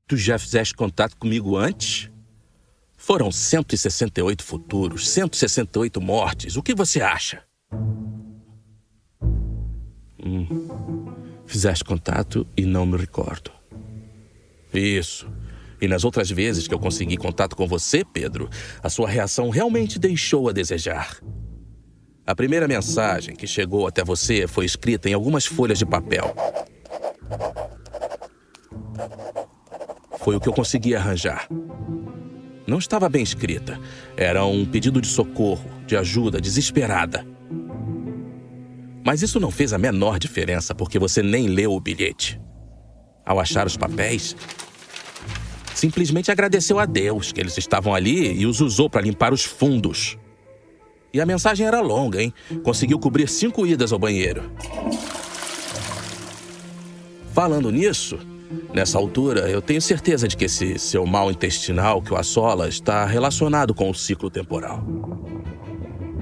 Tu já fizeste contato comigo antes? Foram 168 futuros, 168 mortes. O que você acha? Fizeste contato e não me recordo. Isso. E nas outras vezes que eu consegui contato com você, Pedro, a sua reação realmente deixou a desejar. A primeira mensagem que chegou até você foi escrita em algumas folhas de papel. Foi o que eu consegui arranjar. Não estava bem escrita. Era um pedido de socorro, de ajuda, desesperada. Mas isso não fez a menor diferença, porque você nem leu o bilhete. Ao achar os papéis, simplesmente agradeceu a Deus que eles estavam ali e os usou para limpar os fundos. E a mensagem era longa, hein? Conseguiu cobrir 5 idas ao banheiro. Falando nisso, nessa altura, eu tenho certeza de que esse seu mal intestinal que o assola está relacionado com o ciclo temporal.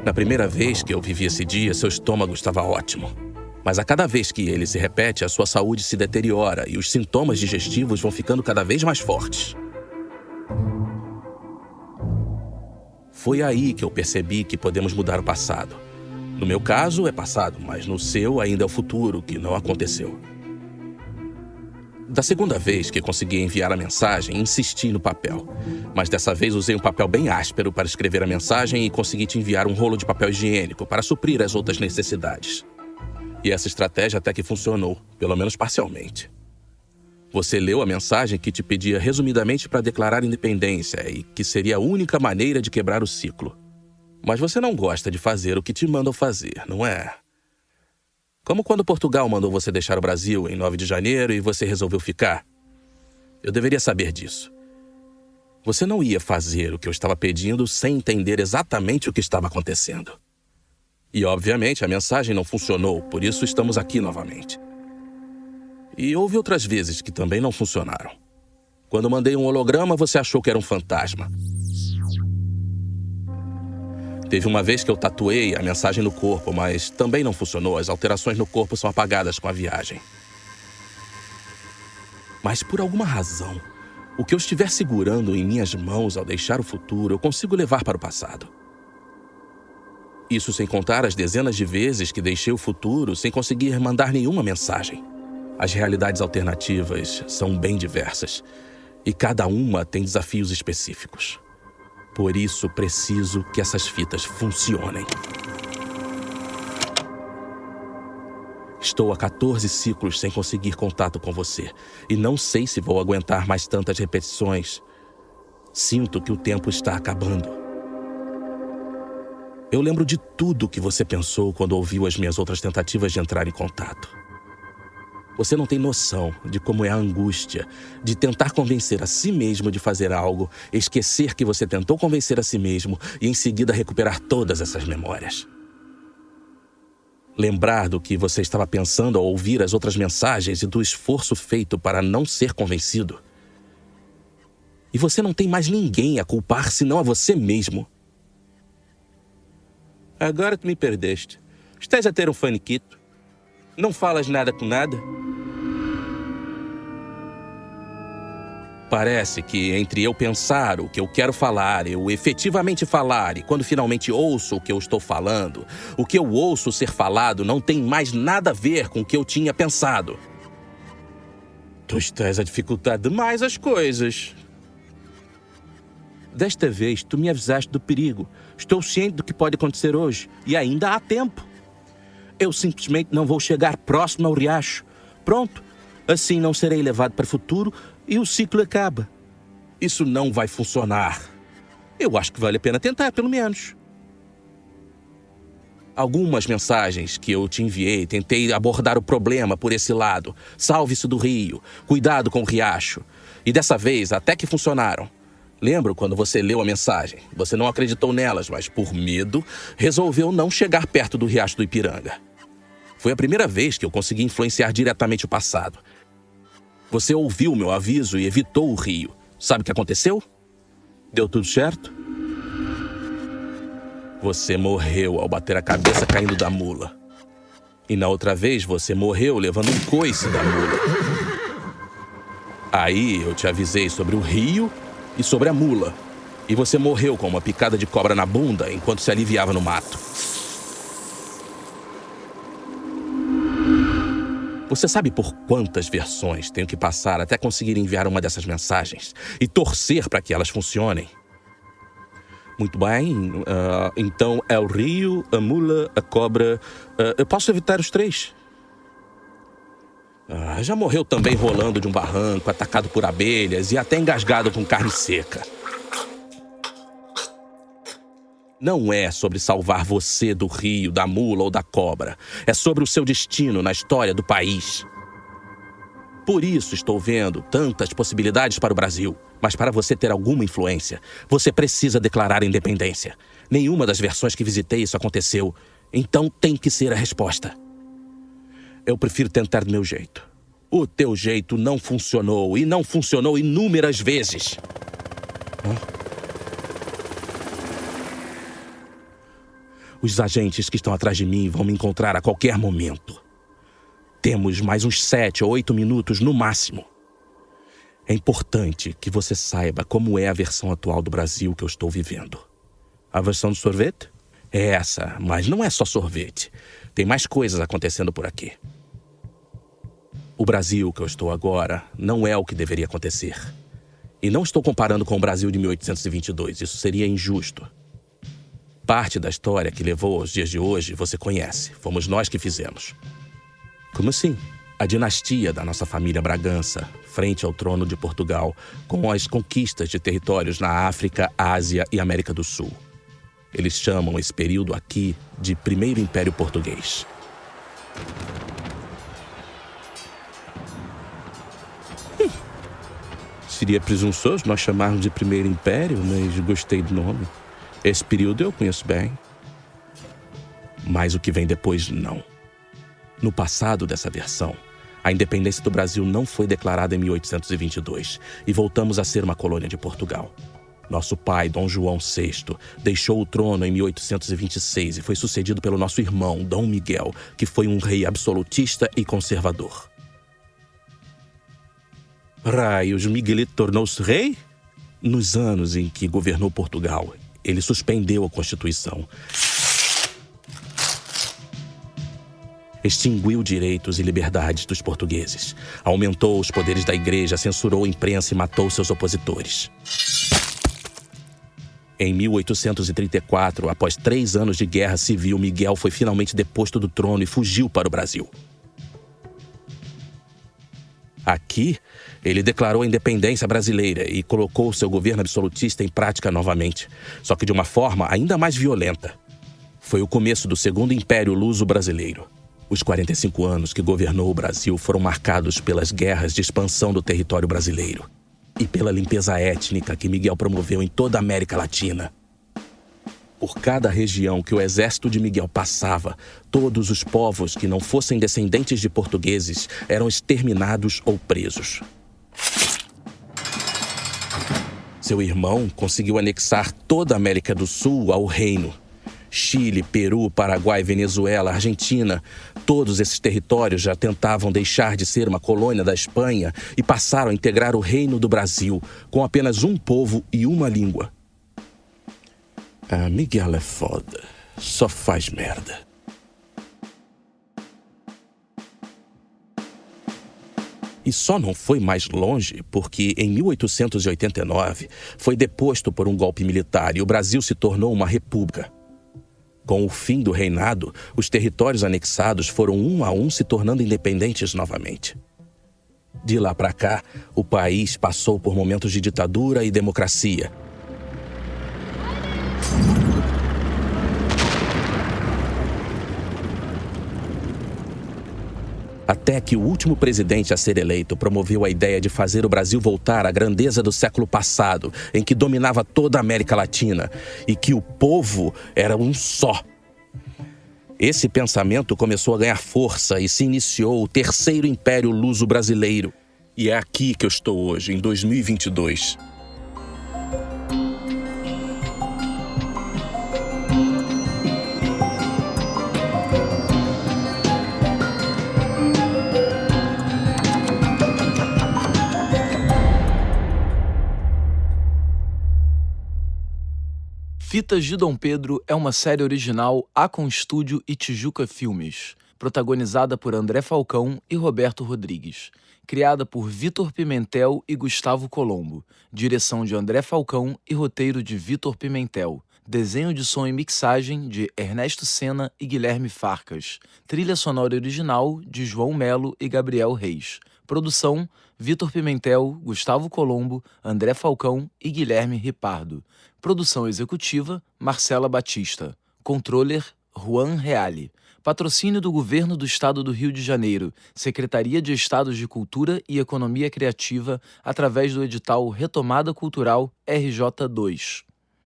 Na primeira vez que eu vivi esse dia, seu estômago estava ótimo. Mas a cada vez que ele se repete, a sua saúde se deteriora e os sintomas digestivos vão ficando cada vez mais fortes. Foi aí que eu percebi que podemos mudar o passado. No meu caso, é passado, mas no seu ainda é o futuro, que não aconteceu. Da segunda vez que consegui enviar a mensagem, insisti no papel. Mas dessa vez usei um papel bem áspero para escrever a mensagem e consegui te enviar um rolo de papel higiênico para suprir as outras necessidades. E essa estratégia até que funcionou, pelo menos parcialmente. Você leu a mensagem que te pedia resumidamente para declarar independência e que seria a única maneira de quebrar o ciclo. Mas você não gosta de fazer o que te mandam fazer, não é? Como quando Portugal mandou você deixar o Brasil em 9 de janeiro e você resolveu ficar. Eu deveria saber disso. Você não ia fazer o que eu estava pedindo sem entender exatamente o que estava acontecendo. E, obviamente, a mensagem não funcionou, por isso estamos aqui novamente. E houve outras vezes que também não funcionaram. Quando mandei um holograma, você achou que era um fantasma. Teve uma vez que eu tatuei a mensagem no corpo, mas também não funcionou. As alterações no corpo são apagadas com a viagem. Mas por alguma razão, o que eu estiver segurando em minhas mãos ao deixar o futuro, eu consigo levar para o passado. Isso sem contar as dezenas de vezes que deixei o futuro sem conseguir mandar nenhuma mensagem. As realidades alternativas são bem diversas e cada uma tem desafios específicos. Por isso, preciso que essas fitas funcionem. Estou há 14 ciclos sem conseguir contato com você e não sei se vou aguentar mais tantas repetições. Sinto que o tempo está acabando. Eu lembro de tudo que você pensou quando ouviu as minhas outras tentativas de entrar em contato. Você não tem noção de como é a angústia de tentar convencer a si mesmo de fazer algo, esquecer que você tentou convencer a si mesmo e em seguida recuperar todas essas memórias. Lembrar do que você estava pensando ao ouvir as outras mensagens e do esforço feito para não ser convencido. E você não tem mais ninguém a culpar senão a você mesmo. Agora tu me perdeste. Estás a ter um faniquito? Não falas nada com nada? Parece que entre eu pensar o que eu quero falar, eu efetivamente falar, e quando finalmente ouço o que eu estou falando, o que eu ouço ser falado não tem mais nada a ver com o que eu tinha pensado. Tu estás a dificultar demais as coisas. Desta vez, tu me avisaste do perigo. Estou ciente do que pode acontecer hoje, e ainda há tempo. Eu simplesmente não vou chegar próximo ao riacho. Pronto, assim não serei levado para o futuro e o ciclo acaba. Isso não vai funcionar. Eu acho que vale a pena tentar, pelo menos. Algumas mensagens que eu te enviei, tentei abordar o problema por esse lado. Salve-se do rio, cuidado com o riacho. E dessa vez, até que funcionaram. Lembro quando você leu a mensagem. Você não acreditou nelas, mas por medo, resolveu não chegar perto do Riacho do Ipiranga. Foi a primeira vez que eu consegui influenciar diretamente o passado. Você ouviu meu aviso e evitou o rio. Sabe o que aconteceu? Deu tudo certo? Você morreu ao bater a cabeça caindo da mula. E na outra vez você morreu levando um coice da mula. Aí eu te avisei sobre o rio e sobre a mula. E você morreu com uma picada de cobra na bunda enquanto se aliviava no mato. Você sabe por quantas versões tenho que passar até conseguir enviar uma dessas mensagens e torcer para que elas funcionem? Muito bem, então é o rio, a mula, a cobra. Eu posso evitar os 3? Já morreu também rolando de um barranco, atacado por abelhas e até engasgado com carne seca. Não é sobre salvar você do rio, da mula ou da cobra. É sobre o seu destino na história do país. Por isso estou vendo tantas possibilidades para o Brasil. Mas para você ter alguma influência, você precisa declarar a independência. Nenhuma das versões que visitei isso aconteceu. Então tem que ser a resposta. Eu prefiro tentar do meu jeito. O teu jeito não funcionou e não funcionou inúmeras vezes. Os agentes que estão atrás de mim vão me encontrar a qualquer momento. Temos mais uns 7 ou 8 minutos no máximo. É importante que você saiba como é a versão atual do Brasil que eu estou vivendo. A versão do sorvete? É essa, mas não é só sorvete. Tem mais coisas acontecendo por aqui. O Brasil que eu estou agora não é o que deveria acontecer. E não estou comparando com o Brasil de 1822, isso seria injusto. Parte da história que levou aos dias de hoje você conhece, fomos nós que fizemos. Como assim? A dinastia da nossa família Bragança, frente ao trono de Portugal, com as conquistas de territórios na África, Ásia e América do Sul. Eles chamam esse período aqui de Primeiro Império Português. Seria presunçoso nós chamarmos de Primeiro Império, mas gostei do nome. Esse período eu conheço bem. Mas o que vem depois, não. No passado dessa versão, a independência do Brasil não foi declarada em 1822 e voltamos a ser uma colônia de Portugal. Nosso pai, Dom João VI, deixou o trono em 1826 e foi sucedido pelo nosso irmão, Dom Miguel, que foi um rei absolutista e conservador. Raios, Miguelito tornou-se rei? Nos anos em que governou Portugal, ele suspendeu a Constituição, extinguiu direitos e liberdades dos portugueses, aumentou os poderes da igreja, censurou a imprensa e matou seus opositores. Em 1834, após 3 anos de guerra civil, Miguel foi finalmente deposto do trono e fugiu para o Brasil. Aqui, ele declarou a independência brasileira e colocou seu governo absolutista em prática novamente, só que de uma forma ainda mais violenta. Foi o começo do Segundo Império Luso-Brasileiro. Os 45 anos que governou o Brasil foram marcados pelas guerras de expansão do território brasileiro e pela limpeza étnica que Miguel promoveu em toda a América Latina. Por cada região que o exército de Miguel passava, todos os povos que não fossem descendentes de portugueses eram exterminados ou presos. Seu irmão conseguiu anexar toda a América do Sul ao reino. Chile, Peru, Paraguai, Venezuela, Argentina, todos esses territórios já tentavam deixar de ser uma colônia da Espanha e passaram a integrar o reino do Brasil, com apenas um povo e uma língua. Miguel é foda. Só faz merda. E só não foi mais longe porque, em 1889, foi deposto por um golpe militar e o Brasil se tornou uma república. Com o fim do reinado, os territórios anexados foram um a um se tornando independentes novamente. De lá para cá, o país passou por momentos de ditadura e democracia. Até que o último presidente a ser eleito promoveu a ideia de fazer o Brasil voltar à grandeza do século passado, em que dominava toda a América Latina e que o povo era um só. Esse pensamento começou a ganhar força e se iniciou o Terceiro Império Luso-Brasileiro. E é aqui que eu estou hoje, em 2022. Fitas de Dom Pedro é uma série original Acon Studio e Tijuca Filmes, protagonizada por André Falcão e Roberto Rodrigues. Criada por Vitor Pimentel e Gustavo Colombo. Direção de André Falcão e roteiro de Vitor Pimentel. Desenho de som e mixagem de Ernesto Sena e Guilherme Farcas. Trilha sonora original de João Melo e Gabriel Reis. Produção: Vitor Pimentel, Gustavo Colombo, André Falcão e Guilherme Ripardo. Produção executiva: Marcela Batista. Controller: Juan Reale. Patrocínio do Governo do Estado do Rio de Janeiro, Secretaria de Estado de Cultura e Economia Criativa, através do edital Retomada Cultural RJ2.